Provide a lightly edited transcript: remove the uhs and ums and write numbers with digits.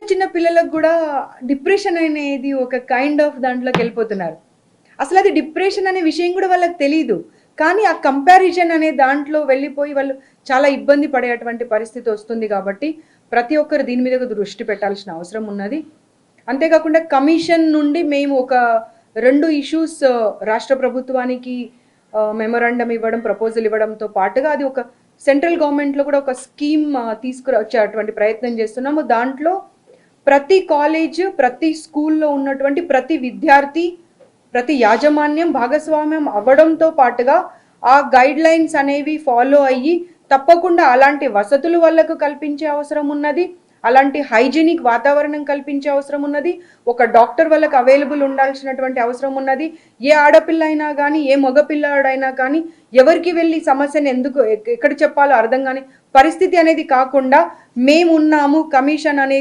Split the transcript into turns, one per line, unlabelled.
చిన్న పిల్లలకు కూడా డిప్రెషన్ అనేది ఒక కైండ్ ఆఫ్ దాంట్లోకి వెళ్ళిపోతున్నారు. అసలు అది డిప్రెషన్ అనే విషయం కూడా వాళ్ళకి తెలీదు. కానీ ఆ కంపారిజన్ అనే దాంట్లో వెళ్ళిపోయి వాళ్ళు చాలా ఇబ్బంది పడేటువంటి పరిస్థితి వస్తుంది కాబట్టి ప్రతి ఒక్కరు దీని మీద దృష్టి పెట్టాల్సిన అవసరం ఉన్నది. అంతేకాకుండా కమిషన్ నుండి మేము ఒక 2 ఇష్యూస్ రాష్ట్ర ప్రభుత్వానికి మెమోరాండం ఇవ్వడం, ప్రపోజల్ ఇవ్వడంతో పాటుగా అది ఒక సెంట్రల్ గవర్నమెంట్లో కూడా ఒక స్కీమ్ తీసుకురొచ్చేటువంటి ప్రయత్నం చేస్తున్నాము. దాంట్లో ప్రతి కాలేజ్, ప్రతి స్కూల్లో ఉన్నటువంటి ప్రతి విద్యార్థి, ప్రతి యాజమాన్యం భాగస్వామ్యం అవ్వడంతో పాటుగా ఆ గైడ్ లైన్స్ అనేవి ఫాలో అయ్యి తప్పకుండా అలాంటి వసతులు వాళ్ళకు కల్పించే అవసరం ఉన్నది. అలాంటి హైజీనిక్ వాతావరణం కల్పించే అవసరం ఉన్నది. ఒక డాక్టర్ వాళ్ళకి అవైలబుల్ ఉండాల్సినటువంటి అవసరం ఉన్నది. ఏ ఆడపిల్ల అయినా కానీ, ఏ మగపిల్లాడైనా కానీ ఎవరికి వెళ్ళి సమస్యను ఎందుకు ఎక్కడ చెప్పాలో అర్థం కాని పరిస్థితి అనేది కాకుండా మేమున్నాము, కమిషన్ అనేది